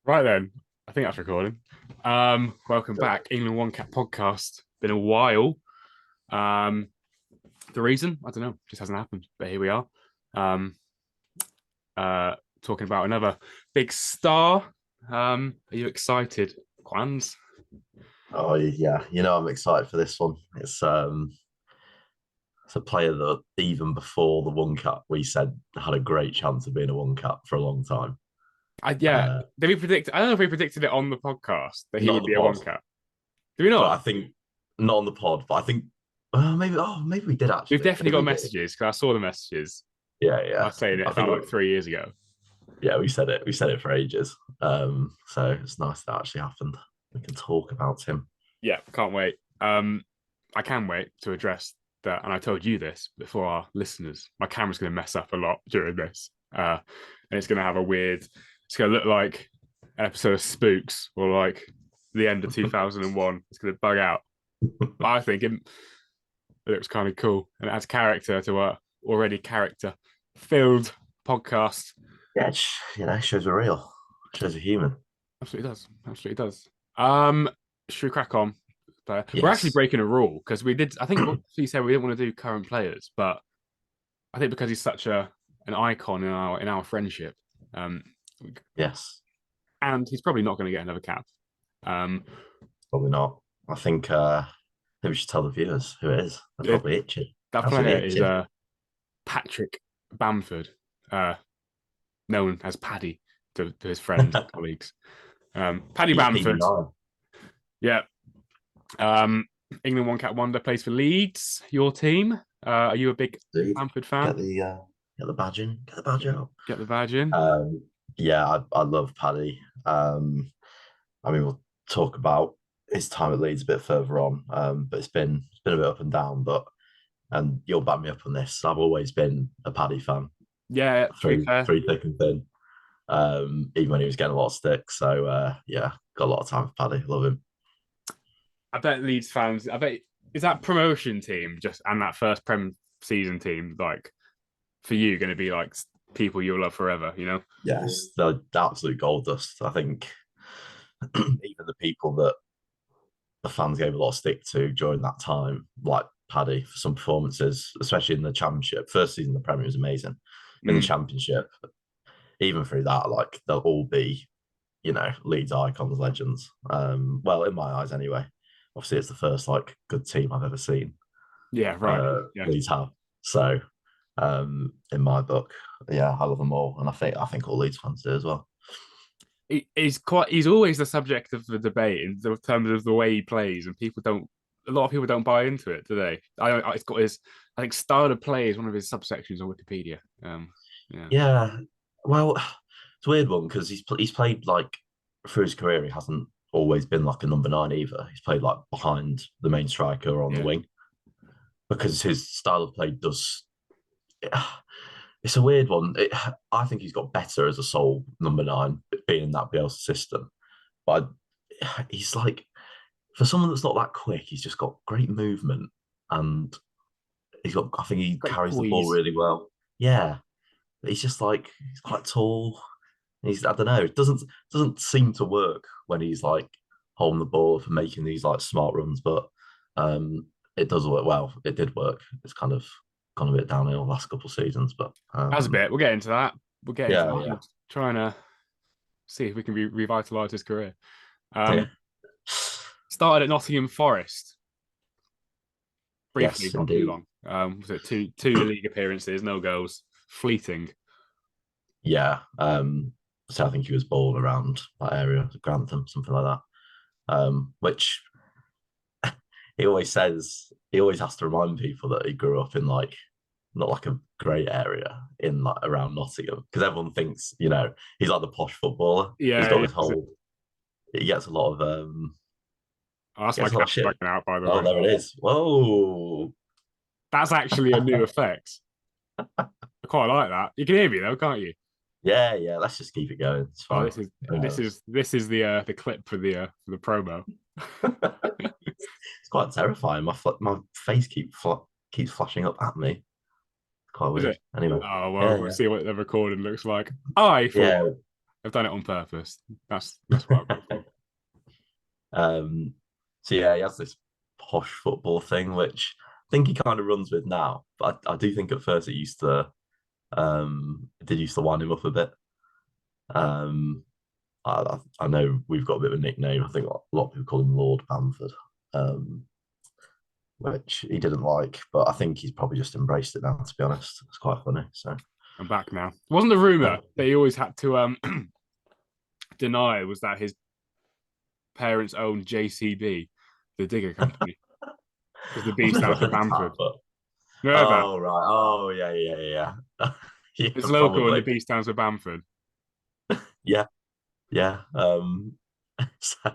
Right then, I think that's recording. Welcome back, England One Cat podcast. Been a while. Um, the reason I don't know, just hasn't happened. But here we are. Um, Talking about another big star. Are you excited, Quans? Oh yeah, I'm excited for this one. It's a player that even before the one Cup we said had a great chance of being a one Cup for a long time. Yeah. Uh, Did we predict? I don't know if we predicted it on the podcast that he Not on would the be a pod, one cat. Did we but not? I think not on the pod, but I think maybe we did We've actually. definitely Maybe got we did. messages because I saw the messages. Yeah, I yeah. was saying I it think felt like 3 years ago. yeah, we said it. We said it for ages. So it's nice that actually happened. We can talk about him. Yeah, can't wait. I can wait to address that. And I told you this before our listeners. My camera's going to mess up a lot during this, and it's going to have a weird. It's going to look like an episode of Spooks or like the end of 2001. It's going to bug out. But I think it looks kind of cool and it adds character to our already character filled podcast. Yeah, shows are real. Shows are human. Absolutely does. Absolutely does. Um, should we crack on? We're actually Yes. breaking a rule because we did. I think you said we didn't want to do current players, but I think because he's such an icon in our friendship, um, Yes. and he's probably not going to get another cap. Um, Probably not. I think we should tell the viewers who it is. They're it, probably itching. that Absolutely player is itching. Patrick Bamford, uh, known as Paddy to his friends and colleagues. Paddy He's Bamford, PB9. yeah. Um, England one cat wonder plays for Leeds. Your team. Are you a big Dude, Bamford get fan? the uh, get the badge in. Get the badge out. Get the badge in. Yeah, I love Paddy. I mean, we'll talk about his time at Leeds a bit further on. But it's been a bit up and down. And you'll back me up on this. I've always been a Paddy fan Yeah, to be fair, through thick and thin. Even when he was getting a lot of stick. So yeah, got a lot of time for Paddy. Love him. I bet Leeds fans. I bet is that promotion team just and that first Prem season team like for you going to be like people you'll love forever. You know? Yes, the absolute gold dust. I think even the people that the fans gave a lot of stick to during that time, like Paddy, for some performances, especially in the Championship. First season, the Premier was amazing. In the Mm. Championship, even through that, like they'll all be, Leeds icons, legends. Well, in my eyes, anyway. Obviously, it's the first like good team I've ever seen. Yeah, right. Yeah, Leeds have. So, in my book, yeah, I love them all, and I think all Leeds fans do as well. he's quite. He's always the subject of the debate in terms of the way he plays, and people don't. A lot of people don't buy into it, do they? It's got his. I think style of play is one of his subsections on Wikipedia. Yeah. Yeah, well, it's a weird one because he's played like through his career, he hasn't always been like a number nine either. He's played like behind the main striker or on the Yeah. wing because his style of play does. It's a weird one. I think he's got better as a sole number nine, being in that Bielsa system. But he's like, for someone that's not that quick, he's just got great movement and I think he Great carries the ball poise. really well. Yeah, he's just like, he's quite tall. I don't know, it doesn't seem to work when he's like holding the ball for making these like smart runs, but it does work well. It did work. It's kind of gone a bit downhill the last couple of seasons, but As a bit. We'll get into that. We'll get into yeah, that. yeah, I'm trying to see if we can revitalize his career. yeah. Um, Started at Nottingham Forest briefly, Yes, not too indeed. long. Was it two league appearances, no goals, fleeting. Yeah. So I think he was born around that area, Grantham, something like that. Which he always has to remind people that he grew up in like not like a great area in like around Nottingham because everyone thinks he's like the posh footballer. He's Yeah, got yeah. this whole. He gets a lot of Oh, that's my gets a lot cat of shit. bugging out, by the Oh, way. there it is. Whoa. That's actually a new effect. I quite like that. You can hear me though, can't you? Yeah, yeah. Let's just keep it going. It's Oh, fine. this is the clip for the promo. It's quite terrifying. My face keeps flashing up at me. Quite Is weird. it? Anyway, Oh well, yeah, we'll yeah, see what the recording looks like. I for yeah. one They've done it on purpose. That's what I've got for. Um, so yeah, he has this posh football thing, which I think he kind of runs with now. But I do think at first it did used to wind him up a bit. Um, I know we've got a bit of a nickname. I think a lot of people call him Lord Bamford, um, which he didn't like, but I think he's probably just embraced it now. To be honest, it's quite funny. So I'm back now. Wasn't the rumor that he always had to deny was that his parents owned JCB, the digger company, because the B I've never stands for heard that, Bamford. but You heard that? oh right, oh yeah. Yeah, It's local and the probably. B stands for Bamford. Yeah, yeah.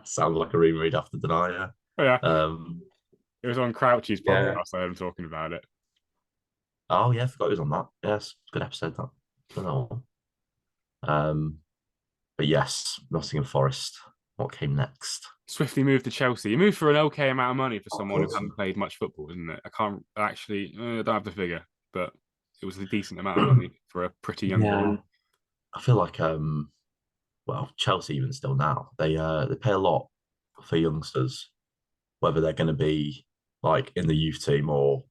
Sounds like a rumor he'd have to deny. Yeah. Oh, yeah, Um, it was on Crouchy's yeah. podcast. I heard him talking about it. Oh yeah, I forgot he was on that. Yes, good episode that. Good one. But yes, Nottingham Forest. What came next? Swiftly moved to Chelsea. He moved for an okay amount of money for Of someone who course. hadn't played much football, isn't it? I can't actually, I don't have the figure, but it was a decent amount of money for a pretty young boy. Yeah, I feel like well, Chelsea even still now they pay a lot for youngsters, whether they're going to be like in the youth team or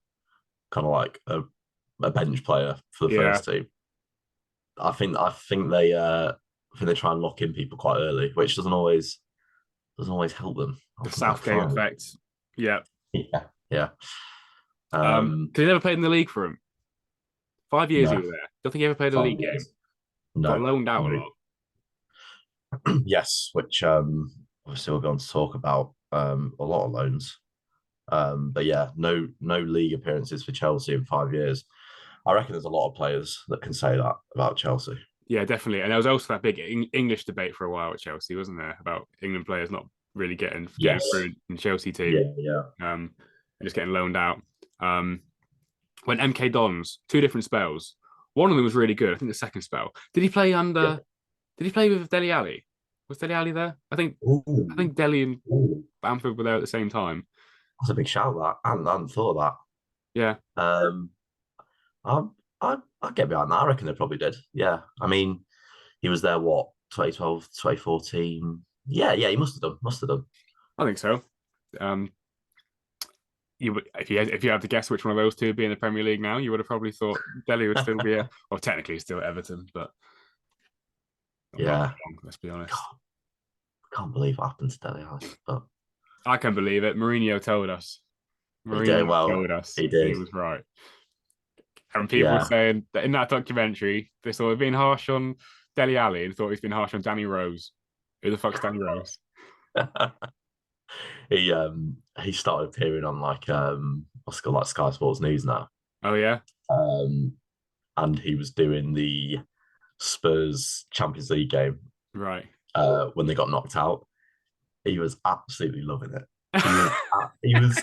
kind of like a bench player for the Yeah, first team. I think they try and lock in people quite early, which doesn't always help them the after like Southgate five. effect. Yeah. Yeah, yeah. Because he never played in the league for him. 5 years he No, was there. Don't think he ever played a five league game. years. Got No, loaned out a no. lot. Yes, which obviously we're going to talk about a lot of loans. But yeah, no league appearances for Chelsea in 5 years. I reckon there's a lot of players that can say that about Chelsea. Yeah, definitely. And there was also that big English debate for a while at Chelsea, wasn't there, about England players not really getting Yes. through in Chelsea team, Yeah, yeah. and just getting loaned out. When MK Dons, two different spells. One of them was really good. I think the second spell. Did he play Yeah. under? Did he play with Dele Alli? Was Dele Alli there? I Ooh, think Dele and ooh. Bamford were there at the same time. That's a big shout. That I hadn't thought of Yeah, that. I I get behind that. I reckon they probably did. Yeah. I mean, he was there what 2012, 2014. Yeah, yeah. He must have done. Must have done. I think so. Um, you would if you had to guess which one of those two would be in the Premier League now, you would have probably thought Dele would still be well, technically still at Everton, but not Yeah. long. Let's be honest. God, I can't believe what happened to Dele Alli. But I can't believe it. Mourinho told us. he did. Mourinho Well, told us, he and he did. was right. And people were Yeah. saying that in that documentary, they thought he'd been harsh on Dele Alli and thought he's been harsh on Danny Rose. Who the fuck's Danny Rose? He started appearing on like what's it called, like Sky Sports News now. Oh yeah, Um, and he was doing the Spurs Champions League game right. when they got knocked out. He was absolutely loving it. He was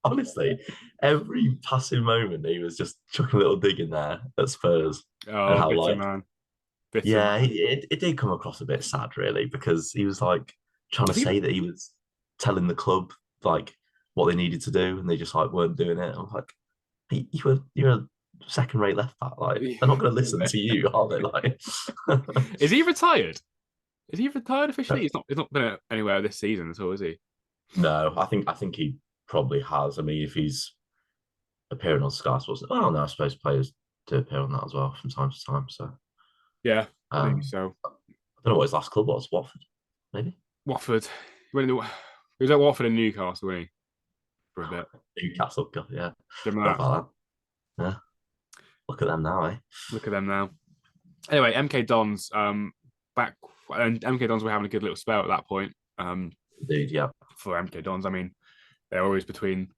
honestly every passing moment he was just chucking a little dig in there at Spurs and Oh, how bitter like man, bitter yeah, man. it did come across a bit sad really because he was like trying to Was he? say that he was telling the club like what they needed to do and they just like weren't doing it. I'm like, you're a second rate left back. Like they're not going to listen to you, are they? Like, Is he retired? Is he retired officially? He's not. He's not been anywhere this season at all, is he? no, I think he probably has. I mean, if he's appearing on Sky Sports, oh no, I suppose players do appear on that as well from time to time. So Yeah, maybe um, so. I don't know what his last club was. Watford, maybe Watford. He was at Watford and Newcastle, wasn't he, for a bit? Newcastle. God, yeah, Remember forgot that? about that. Yeah, look at them now, eh? Look at them now. Anyway, MK Dons. Back and MK Dons were having a good little spell at that point. Dude, yeah, For MK Dons, I mean, they're always between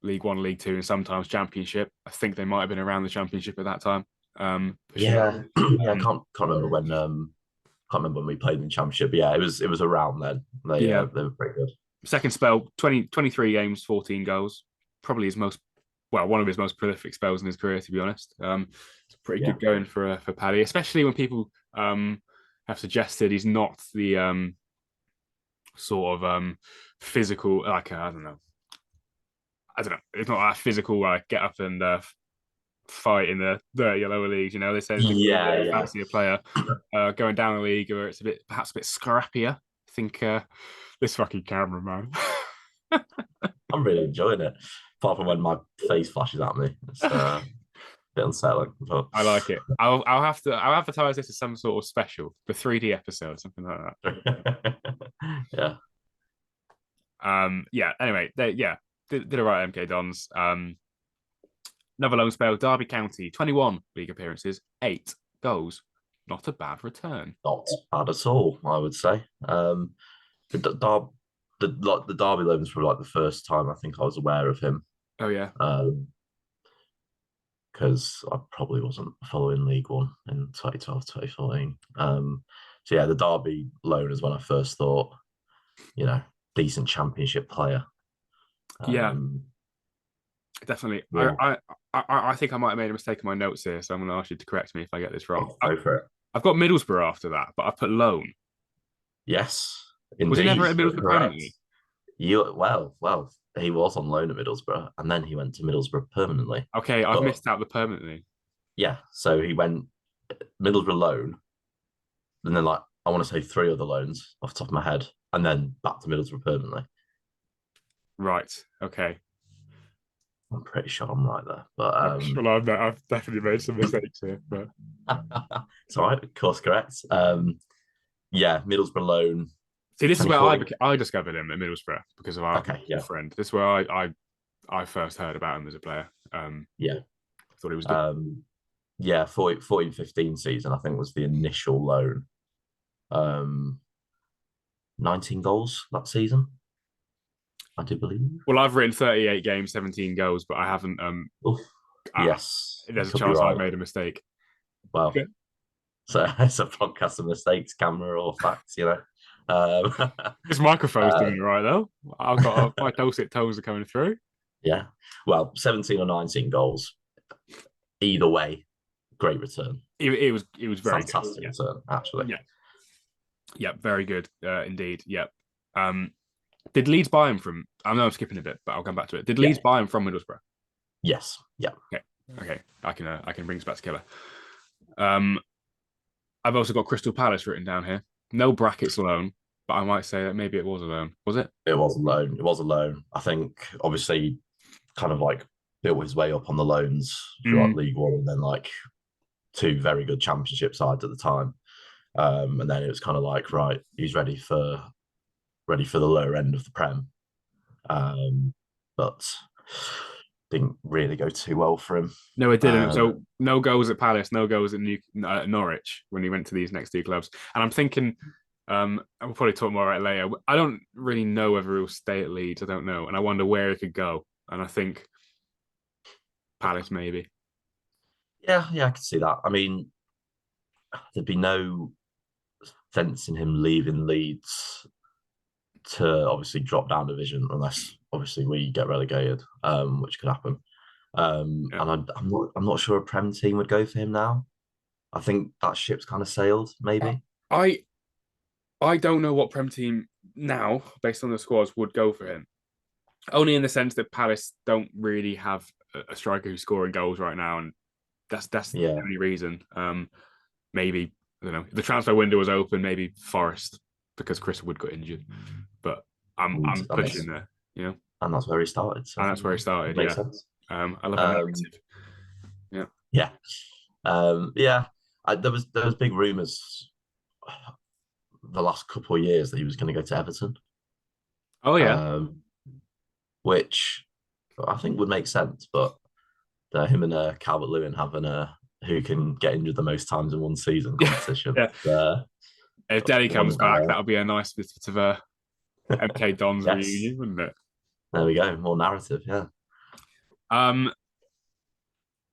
League One, League Two, and sometimes Championship. I think they might have been around the Championship at that time. For sure. yeah, yeah. I can't remember when can't remember when we played in the Championship. But yeah, it was around then. Yeah. They were pretty good. Second spell, 23 games, 14 goals. Probably one of his most prolific spells in his career, to be honest. It's pretty Yeah, good going for Paddy, especially when people have suggested he's not the sort of physical, like I don't know. It's not a physical get up and fight in the lower leagues. You know, they say there's a Yeah, yeah. fancier player going down the league, or it's perhaps a bit scrappier. I think this fucking camera, man. I'm really enjoying it. Apart from when my face flashes at me, it's a bit unsettling. But I like it. I'll advertise this as some sort of special, the 3D episode, something like yeah, that. Yeah. Anyway, did a right MK Dons. Another loan spell, Derby County, 21 league appearances, 8 goals. Not a bad return. not bad at all, I would say. The Derby loans were like the first time I think I was aware of him. Oh yeah. Because I probably wasn't following League One in 2012, 2014. So yeah, the Derby loan is when I first thought, decent championship player. Yeah, definitely. Well, I think I might have made a mistake in my notes here, so I'm going to ask you to correct me if I get this wrong. go for it. I've got Middlesbrough after that, but I put loan. Yes, Was he indeed. never at You're Middlesbrough correct. permanently? Well, he was on loan at Middlesbrough, and then he went to Middlesbrough permanently. Okay, I've But missed out the permanently. yeah, so he went Middlesbrough loan, and then like I want to say 3 other loans off the top of my head, and then back to Middlesbrough permanently. Right. Okay. I'm pretty sure I'm right there, but Well, I've definitely made some mistakes here, but it's all right. Course correct. Yeah, Middlesbrough loan. see, this is where 2014. I discovered him at Middlesbrough because of our Okay, yeah, friend. This is where I first heard about him as a player. yeah, I thought he was good. yeah. 14-15 season, I think, was the initial loan. 19 goals that season, I do believe. Well, I've written 38 games, 17 goals, but I haven't. Oof. Uh, Yes, you there's a could be chance I've right. made a mistake. Well, Okay. so it's a podcast of mistakes, camera or facts, This microphone's uh, doing it right though. I've got my dulcet tones are coming through. yeah. Well, 17 or 19 goals. Either way, great return. It was very Fantastic good. return, actually. Yeah. Yeah, very good indeed. Yeah. Did Leeds buy him from? I know I'm skipping a bit, but I'll come back to it. Did Leeds buy him from Middlesbrough? Yes. Yeah. Okay. I can bring us back together. I've also got Crystal Palace written down here. No brackets loan, but I might say that maybe it was a loan. Was it? It was a loan. It was a loan. I think obviously kind of like built his way up on the loans throughout League One and then like 2 very good championship sides at the time. And then it was kind of like, right, he's ready for the lower end of the Prem. But didn't really go too well for him. No, it didn't. So no goals at Palace, no goals at Norwich when he went to these next 2 clubs. And I'm thinking, we'll probably talk more about it later. I don't really know whether he'll stay at Leeds. I don't know, and I wonder where he could go. And I think Palace maybe. Yeah, I can see that. I mean, there'd be no sense in him leaving Leeds to obviously drop down division unless obviously we get relegated, which could happen. And I'm not sure a Prem team would go for him now. I think that ship's kind of sailed, maybe. I don't know what Prem team now, based on the scores, would go for him. Only in the sense that Palace don't really have a striker who's scoring goals right now, and that's the only reason. Maybe I don't know. If the transfer window was open, maybe Forest because Chris Wood got injured, but I'm pushing there. And that's where he started. So and that's where he started. Makes sense. I love a narrative. Yeah. There was big rumours the last couple of years that he was going to go to Everton. Oh yeah. Which I think would make sense, but him and Calvert-Lewin having who can get injured the most times in one season competition. If Delhi comes back, that'll be a nice bit of MK Dons reunion, wouldn't it? There we go. More narrative, yeah.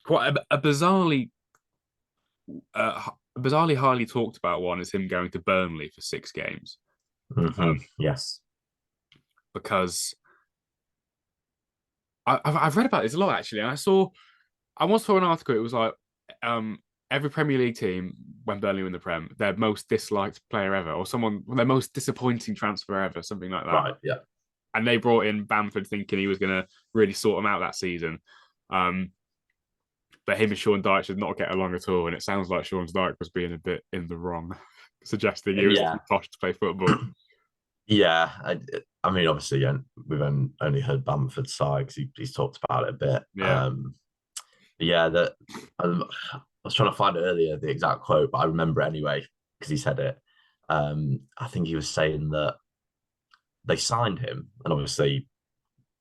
Quite a bizarrely highly talked about one is him going to Burnley for 6 games. Yes, because I've read about this a lot actually, and I once saw an article. It was like every Premier League team when Burnley win the Prem, their most disliked player ever, or their most disappointing transfer ever, something like that. Right, yeah. And they brought in Bamford thinking he was going to really sort them out that season. But him and Sean Dyche did not get along at all, and it sounds like Sean Dyche was being a bit in the wrong, suggesting he was Yeah, too posh to play football. yeah. I mean, obviously, we've only heard Bamford's side because he's talked about it a bit. Yeah. Yeah, that I was trying to find it earlier the exact quote, but I remember it anyway because he said it. I think he was saying that they signed him, and obviously,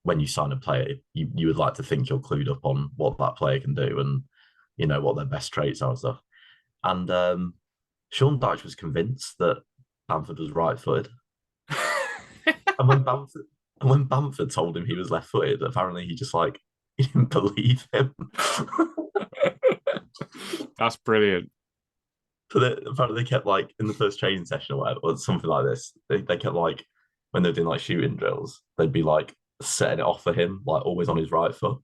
when you sign a player, you would like to think you're clued up on what that player can do and what their best traits are and stuff. And Sean Dyche was convinced that Bamford was right-footed, and when Bamford told him he was left-footed, apparently he didn't believe him. That's brilliant. So apparently they kept in the first training session or whatever, or something like this. They kept when they're doing shooting drills, they'd be setting it off for him, always on his right foot,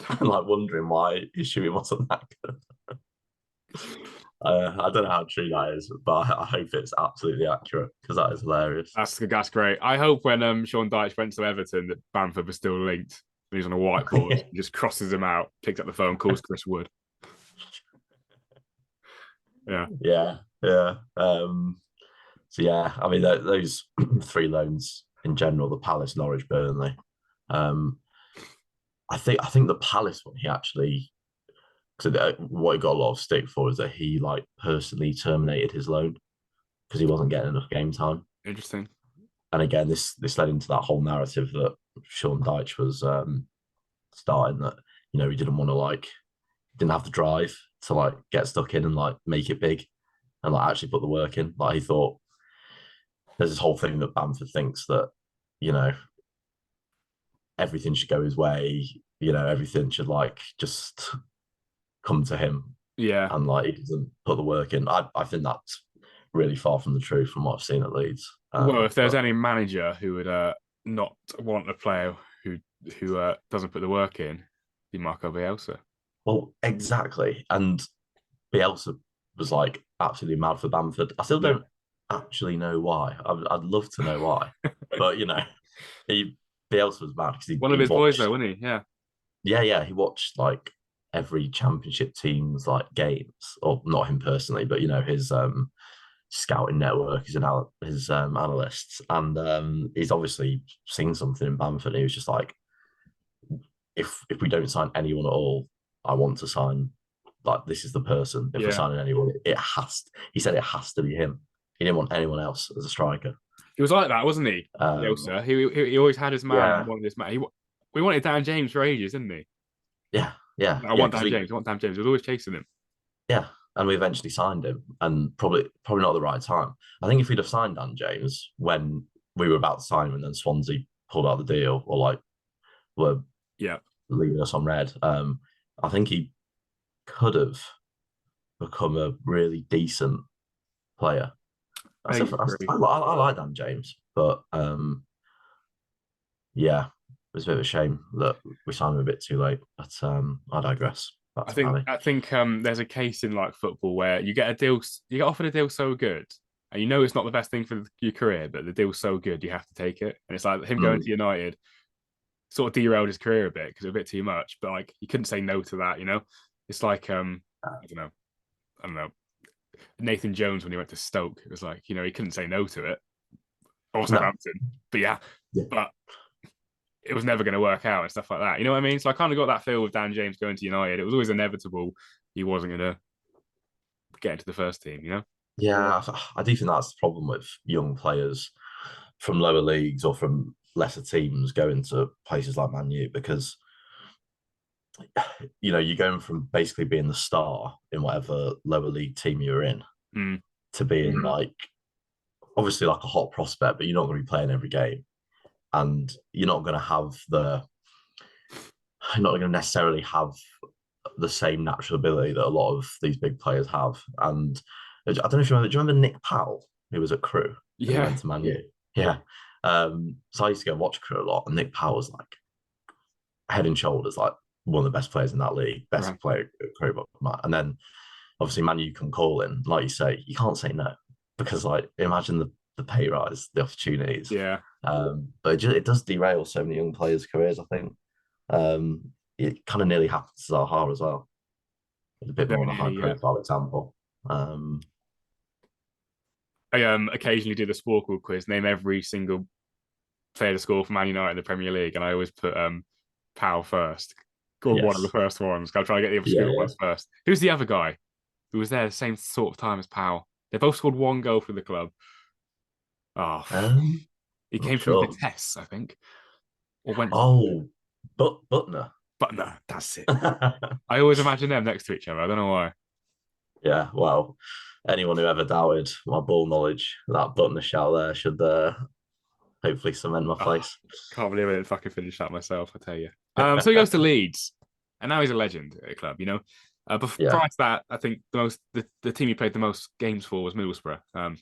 and wondering why his shooting wasn't that good. I don't know how true that is, but I hope it's absolutely accurate because that is hilarious. That's great. I hope when Sean Dyche went to Everton that Bamford was still linked. He's on a whiteboard, he just crosses him out, picks up the phone, calls Chris Wood. Yeah. So yeah, I mean those three loans in general, the Palace, Norwich, Burnley. I think the Palace one he actually, because what he got a lot of stick for is that he personally terminated his loan because he wasn't getting enough game time. Interesting. And again, this led into that whole narrative that Sean Dyche was starting, that he didn't want to didn't have the drive to get stuck in and make it big and actually put the work in. He thought there's this whole thing that Bamford thinks that everything should go his way, everything should just come to him. Yeah. And he doesn't put the work in. I think that's really far from the truth from what I've seen at Leeds. Well, if there's any manager who would not want a player who doesn't put the work in, be Marco Bielsa. Well, exactly. And Bielsa was absolutely mad for Bamford. I still don't actually know why. I'd love to know why. But Bielsa was mad because one of his boys though, wasn't he? Yeah. Yeah. He watched every championship team's games, or not him personally, but his scouting network, his analysts, and he's obviously seen something in Bamford. He was just if we don't sign anyone at all, I want to sign. This is the person. If we're signing anyone, he said it has to be him. He didn't want anyone else as a striker. He was like that, wasn't he? Bielsa. He always had his man. Yeah. Wanted this man. We wanted Dan James for ages, didn't he? Yeah. I want Dan James. I want Dan James. He was always chasing him. Yeah, and we eventually signed him, and probably not at the right time. I think if we'd have signed Dan James when we were about to sign him, and then Swansea pulled out the deal, or were leaving us on red, I think he could have become a really decent player. I like Dan James, but yeah, it was a bit of a shame that we signed him a bit too late. But I digress. I think there's a case in football where you get offered a deal so good, and it's not the best thing for your career, but the deal's so good you have to take it. And it's him going to United sort of derailed his career a bit because it was a bit too much. But he couldn't say no to that. It's I don't know. Nathan Jones when he went to Stoke, it was he couldn't say no to it. Or Southampton, but but it was never going to work out and stuff like that. You know what I mean? So I kind of got that feel with Dan James going to United. It was always inevitable he wasn't going to get into the first team, Yeah, I do think that's the problem with young players from lower leagues or from lesser teams going to places like Man U, because you're going from basically being the star in whatever lower league team you're in to being obviously a hot prospect, but you're not going to be playing every game. And you're not going to necessarily have the same natural ability that a lot of these big players have. And I don't know if you remember. Do you remember Nick Powell, who was at Crewe? Yeah. He went to Man U. Yeah. So I used to go and watch Crewe a lot, and Nick Powell was head and shoulders one of the best players in that league, best player at Crewe. And then obviously Man U come calling, like you say, you can't say no because imagine the pay rise, the opportunities. Yeah. But it does derail so many young players' careers, I think. It kind of nearly happens to Zaha as well. a bit more of a high Yeah. profile example. I occasionally do the Sporkle quiz, name every single player to score for Man United in the Premier League, and I always put Powell first, or one of the Yes. first ones. I'm trying to get the Yeah, obscure yeah. ones first. Who's the other guy who was there the same sort of time as Powell? They both scored one goal for the club. Oh, he Not came from sure. Vitesse, I think, or went. Oh, Butner. But no, that's it. I always imagine them next to each other. I don't know why. Yeah, well, anyone who ever doubted my ball knowledge, that Butner shout there should hopefully cement my Oh, place. can't believe I didn't fucking finish that myself. I tell you. So he goes to Leeds, and now he's a legend at the club. But Yeah. prior to that, I think the team he played the most games for was Middlesbrough. But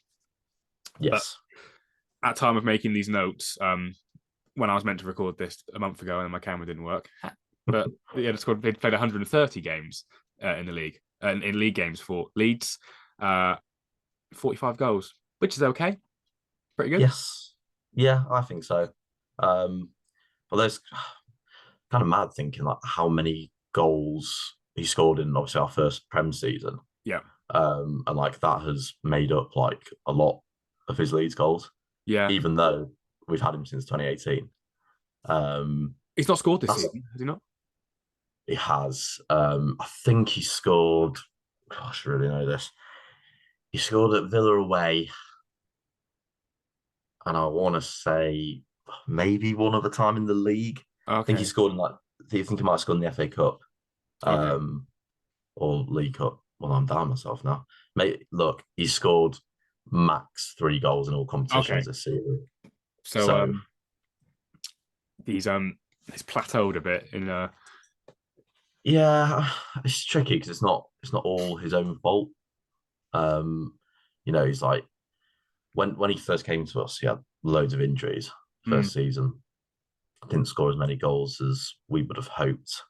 Yes. at time of making these notes, when I was meant to record this a month ago and my camera didn't work, but they played 130 games in the league, in league games for Leeds, 45 goals, which is okay, pretty good. Yes. Yeah, I think so. But there's kind of mad thinking like how many goals he scored in obviously our first Prem season. Yeah, And like that has made up like a lot of his Leeds goals, yeah. even though we've had him since 2018. He's not scored this That's season, has he not? He has. I think he scored. Gosh, I really know this. He scored at Villa away, and I want to say maybe one other time in the league. I think he Okay, scored in like. I think he might have scored in the FA Cup, okay. or League Cup. Well, I'm down myself now. Mate, look, he scored max 3 goals in all competitions Okay. this season. So So he's plateaued a bit in yeah, it's tricky because it's not all his own fault. Um, he's like when he first came to us, he had loads of injuries mm, first season. Didn't score as many goals as we would have hoped.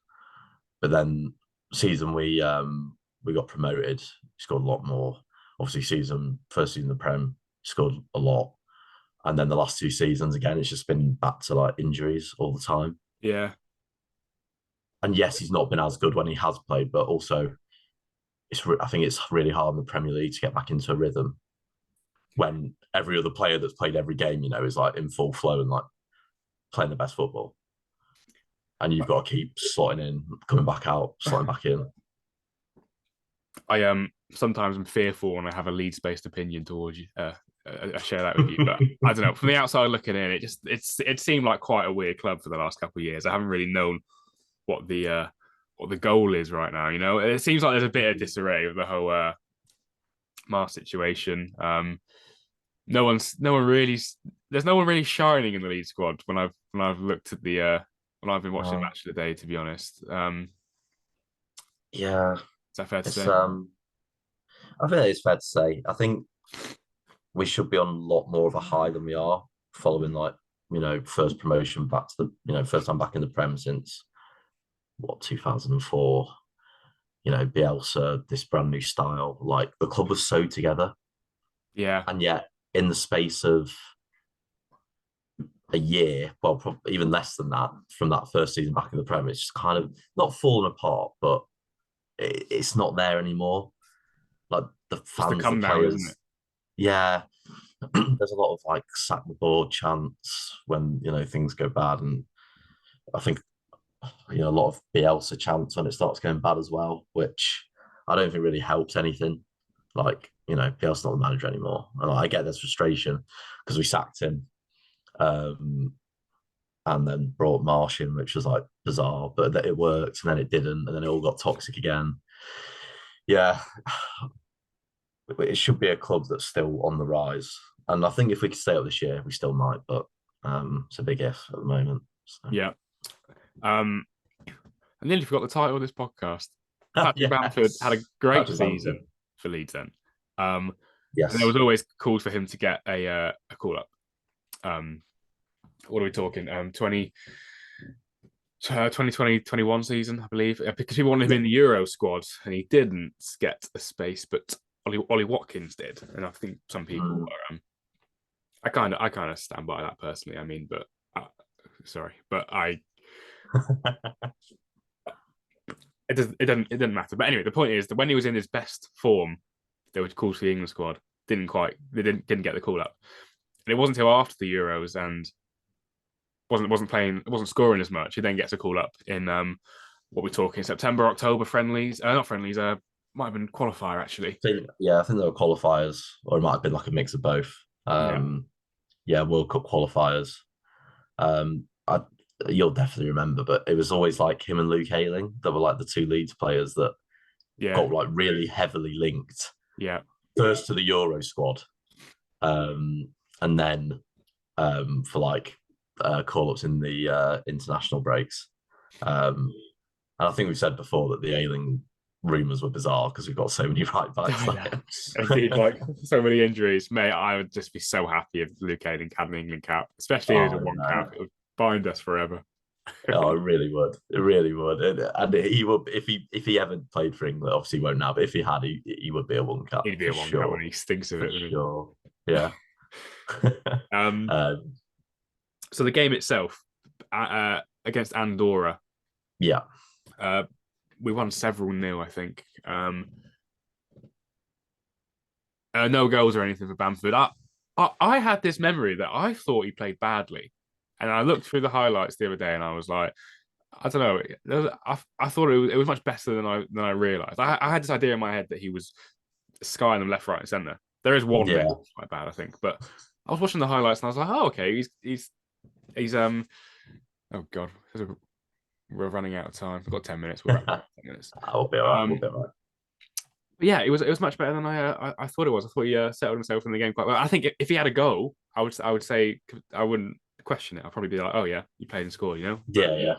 But then season we got promoted, he scored a lot more. Obviously, first season of the Prem, he scored a lot. And then the last 2 seasons again, it's just been back to like injuries all the time. yeah. And yes, he's not been as good when he has played, but also I think it's really hard in the Premier League to get back into a rhythm when every other player that's played every game, is like in full flow and like playing the best football. And you've got to keep slotting in, coming back out, slotting back in. I sometimes I'm fearful when I have a Leeds based opinion towards you. I share that with you, but I don't know. From the outside looking in, it seemed like quite a weird club for the last couple of years. I haven't really known what the goal is right now. It seems like there's a bit of disarray with the whole Mars situation. There's no one really shining in the lead squad when I've looked at when I've been watching No. match of the day. To be honest, Yeah, is that fair to it's say? I think it's fair to say. I think we should be on a lot more of a high than we are following like, first promotion back to first time back in the Prem since what 2004. Bielsa, this brand new style. Like the club was so together, Yeah, and yet in the space of a year, well, probably even less than that, from that first season back in the Prem, it's just kind of not fallen apart, but it's not there anymore. Like the just to fans, the come down, isn't it? players, yeah. There's a lot of like sack the board chants when things go bad, and I think a lot of Bielsa chants when it starts going bad as well, which I don't think really helps anything. Like Bielsa's not the manager anymore, and I get there's frustration because we sacked him, and then brought Marsh in, which was like bizarre, but that it worked, and then it didn't, and then it all got toxic again. Yeah, it should be a club that's still on the rise, and I think if we could stay up this year, we still might, but it's a big if at the moment. So. Yeah. I nearly forgot the title of this podcast. Patrick Bamford had a Yes, great Patrick Bamford. season for Leeds then. And there Yes. was always calls for him to get a call up. What are we talking? 2020 21 season, I believe, because people wanted him Yeah. in the Euro squad and he didn't get a space, but Ollie Watkins did. And I think some people Mm. are, I kind of stand by that personally. I mean, but sorry, but It doesn't matter. But anyway, the point is that when he was in his best form, they were called for the England squad. They didn't get the call up. And it wasn't until after the Euros and wasn't scoring as much. He then gets a call up in what we're talking September, October friendlies. Not friendlies. Might have been qualifier actually. I think there were qualifiers, or it might have been like a mix of both. Yeah, Yeah, World Cup qualifiers. I You'll definitely remember, but it was always like him and Luke Ayling that were like the two Leeds players that yeah, got like really heavily linked yeah, first to the Euro squad, and then for like call ups in the international breaks. And I think we've said before that the Ayling rumours were bizarre because we've got so many right backs. I know. Indeed, like so many injuries, mate. I would just be so happy if Luke Ayling had an England cap, especially if it was a Oh one no. cap. It would bind us forever. Oh, it really would. It really would. And he would if he ever played for England. Obviously, he won't now. But if he had, he would be a one cap He'd be for a one cap when sure. he stinks of For it, wouldn't sure. Yeah. he? um, So the game itself against Andorra, yeah. uh, we won several nil, I think. No goals or anything for Bamford. I had this memory that I thought he played badly, and I looked through the highlights the other day, and I was like, I don't know. I thought it was much better than I realised. I had this idea in my head that he was skying them left, right, and centre. There is one bit Yeah. that's quite bad, I think, but I was watching the highlights and I was like, oh, okay, he's oh god, we're running out of time. We've got 10 minutes. We're at 10 minutes. I'll be all right. We'll be all right. But yeah, it was much better than I thought it was. I thought he settled himself in the game quite well. I think if he had a goal, I would say I wouldn't question it. I'd probably be like, oh yeah, you played and scored, you know. But Yeah.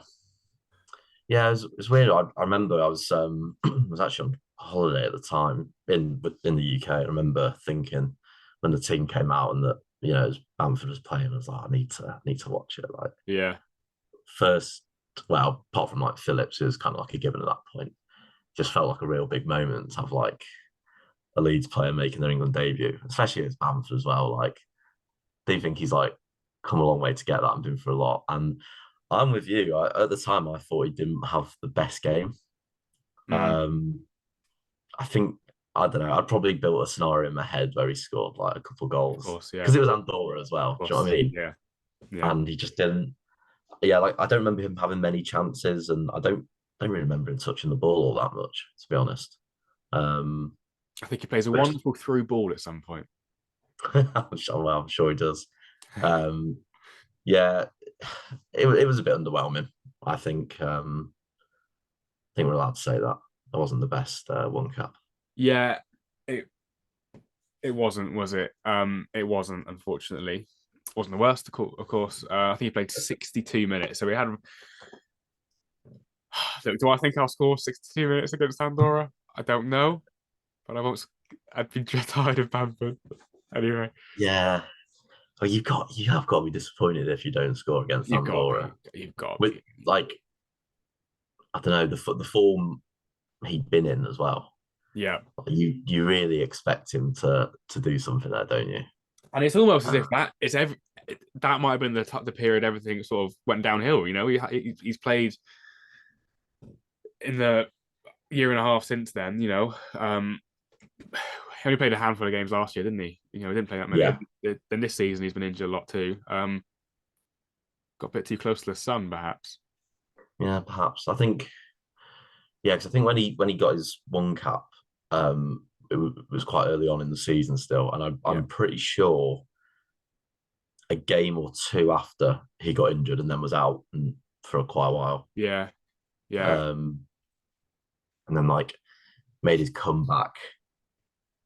Yeah, it was weird. I remember I was was actually on holiday at the time in the UK. I remember thinking when the team came out and that Bamford was playing, I was like, I need to watch it. Like yeah, first, well, apart from like Phillips, it was kind of like a given at that point. Just felt like a real big moment to have like a Leeds player making their England debut, especially as Bamford as well. Like, do you think he's like come a long way to get that and been for a lot? And I'm with you. At the time, I thought he didn't have the best game. mm, I think I don't know. I'd probably built a scenario in my head where he scored like a couple of of goals course, yeah, because it was Andorra as well. of Do you know course, what I mean? yeah, yeah. And he just didn't. Yeah, like I don't remember him having many chances, and I don't really remember him touching the ball all that much, to be honest. Um, I think he plays a but wonderful through ball at some point. I'm sure he does. Um, yeah, it was a bit underwhelming. I think we're allowed to say that wasn't the best one cap. Yeah, it it wasn't, was it? It wasn't, unfortunately. It wasn't the worst, of course. I think he played 62 minutes, so we had. Do I think I'll score 62 minutes against Andorra? I don't know, but I'd be tired of Bamford anyway. Yeah, well, you have got to be disappointed if you don't score against You've got to Andorra. be. You've got to With be. like I don't know the form he'd been in as well. Yeah, You really expect him to do something there, don't you? and it's almost as Uh, if that might have been the period everything sort of went downhill. You know, he's played in the year and a half since then. You know, he only played a handful of games last year, didn't he? You know, he didn't play that many. yeah, Then this season he's been injured a lot too. Got a bit too close to the sun, perhaps. yeah, perhaps. I think because I think when he got his one cap, it was quite early on in the season still, and Yeah, I'm pretty sure a game or two after he got injured and then was out for quite a while. yeah, yeah, Um, and then like made his comeback,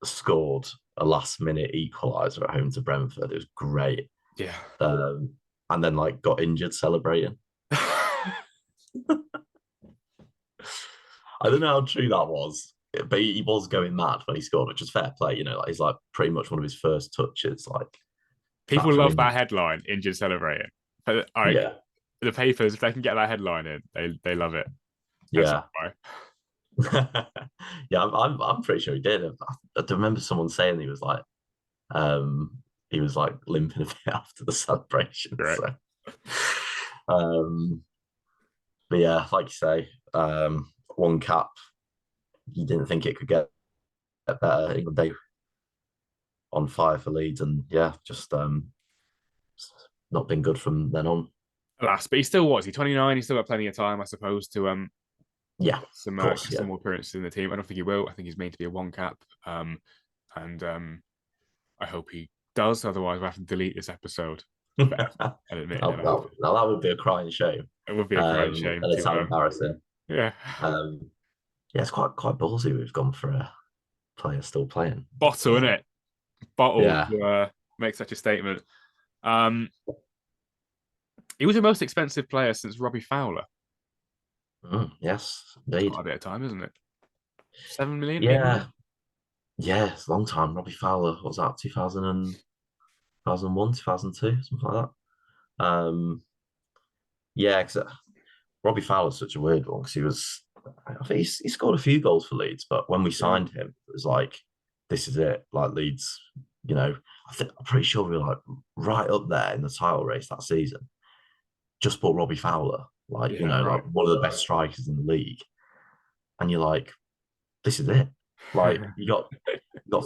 scored a last minute equaliser at home to Brentford. It was great. yeah. And then like got injured celebrating. I don't know how true that was, but he was going mad when he scored, which is fair play. Like he's like pretty much one of his first touches, like back People from love that injury. headline, injured celebrating. But like Yeah, the papers, if they can get that headline in, they love it. That's yeah, why. yeah. I'm pretty sure he did. I remember someone saying um, he was like limping a bit after the celebration. Correct. So, but yeah, like you say, one cap. You didn't think it could get better. England day on fire for Leeds, and yeah, just not been good from then on. Alas, but he still was. He 29. He's still got plenty of time, I suppose, to Yeah, of course, get yeah. some more appearances in the team. I don't think he will. I think he's made to be a one cap. And I hope he does. Otherwise, we'll have to delete this episode and admit it never happened. Now that would be a crying shame. It would be a crying shame And it's to embarrassing. yeah. Yeah, it's quite ballsy. We've gone for a player still playing. Bottle, isn't it? Bottle Yeah. to make such a statement. He was the most expensive player since Robbie Fowler. Yes, indeed. Quite a bit of time, isn't it? 7 million? 8 Yeah. million? Yeah, it's a long time. Robbie Fowler, what was that, 2001, 2002, something like that. Yeah, because Robbie Fowler's such a weird one because I think he scored a few goals for Leeds, but when we signed him, it was like, this is it. Like Leeds, I'm pretty sure we were like right up there in the title race that season. Just bought Robbie Fowler, like one of the best strikers in the league, and you're like, this is it. Like you got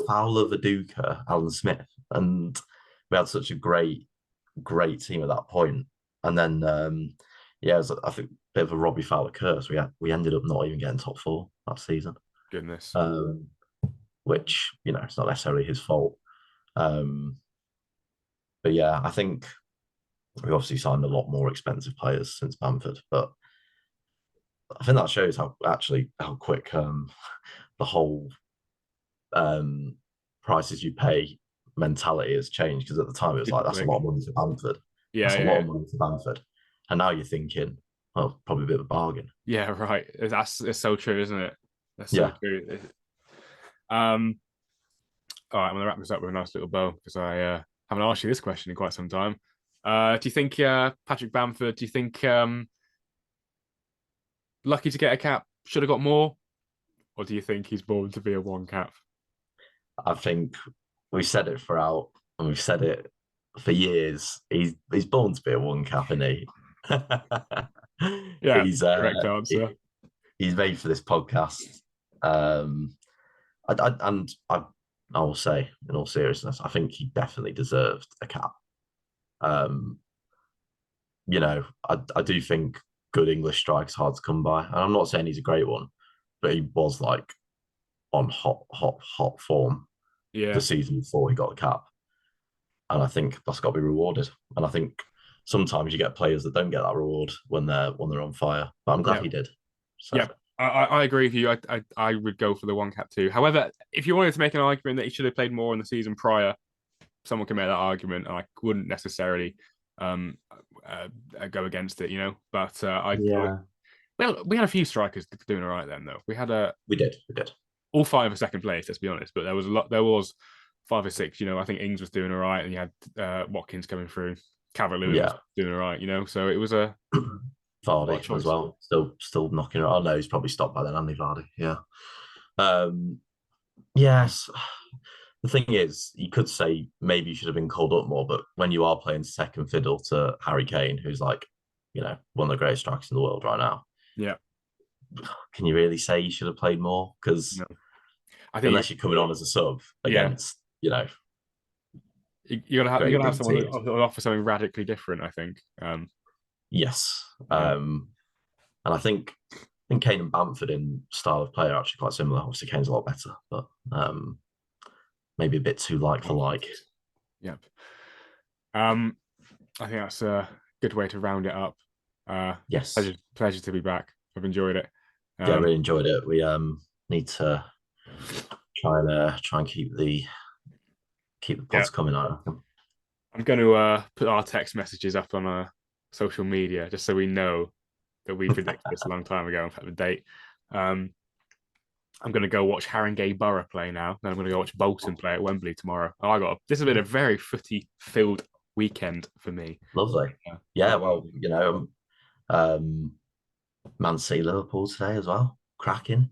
Fowler, Viduka, Alan Smith, and we had such a great team at that point. And then it was, I think, a bit of a Robbie Fowler curse. We ended up not even getting top 4 that season. Goodness. Which it's not necessarily his fault. But yeah, I think we obviously signed a lot more expensive players since Bamford, but I think that shows how quick the whole prices you pay mentality has changed. Because at the time it was like, that's a lot of money for Bamford. That's a lot of money for Bamford. And now you're thinking, well, probably a bit of a bargain. Yeah, right. It's so true, isn't it? That's so true. All right, I'm gonna wrap this up with a nice little bow because I haven't asked you this question in quite some time. Do you think Patrick Bamford? Do you think lucky to get a cap? Should have got more, or do you think he's born to be a one cap? I think we've said it throughout, and we've said it for years. He's born to be a one cap, isn't he? Yeah, correct answer. He's made for this podcast. I will say, in all seriousness, I think he definitely deserved a cap. I do think good English strikes hard to come by, and I'm not saying he's a great one, but he was like on hot form the season before he got the cap, and I think that's got to be rewarded. And I think sometimes you get players that don't get that reward when they're on fire, but I'm glad he did. So. Yeah, I agree with you. I would go for the one cap too. However, if you wanted to make an argument that he should have played more in the season prior, someone can make that argument, and I wouldn't necessarily go against it, But we had a few strikers doing all right then, though. We did. All 5 are second place, let's be honest. But there was a lot. There was 5 or 6. I think Ings was doing all right, and you had Watkins coming through. Calvert-Lewin was doing all right. So it was a Vardy as well. Still knocking it. Oh no, he's probably stopped by then, Andy Vardy. Yeah. Yes. The thing is, you could say maybe you should have been called up more, but when you are playing second fiddle to Harry Kane, who's like, one of the greatest strikers in the world right now. Yeah. Can you really say you should have played more? Because I think unless you're coming on as a sub against, you're gonna have someone who offer something radically different. I think. Yes, and I think Kane and Bamford in style of play are actually quite similar. Obviously, Kane's a lot better, but maybe a bit too like for like. Yep. I think that's a good way to round it up. Yes, pleasure to be back. I've enjoyed it. I really enjoyed it. We need to try and keep the pods coming on. I'm going to put our text messages up on our social media just so we know that we predicted this a long time ago and put the date. I'm going to go watch Haringey Borough play now. Then I'm going to go watch Bolton play at Wembley tomorrow. This has been a very footy-filled weekend for me. Lovely. Yeah, well, Man City Liverpool today as well. Cracking.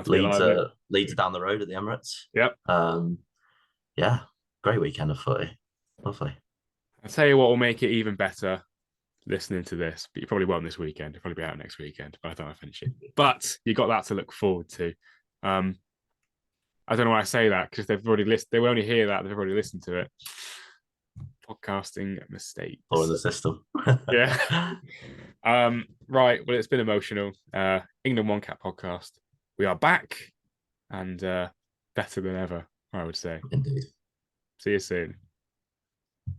Leeds are down the road at the Emirates. Yep. Yeah, great weekend of footy. Lovely. I'll tell you what will make it even better. listening to this, but you probably won't this weekend. It'll probably be out next weekend by the time I finish it. But you got that to look forward to. I don't know why I say that, because they've already listened. They will only hear that they've already listened to it. Podcasting mistakes. Or in the system. Yeah. Right. Well, it's been emotional. England One Cat podcast. We are back and better than ever, I would say. Indeed. See you soon.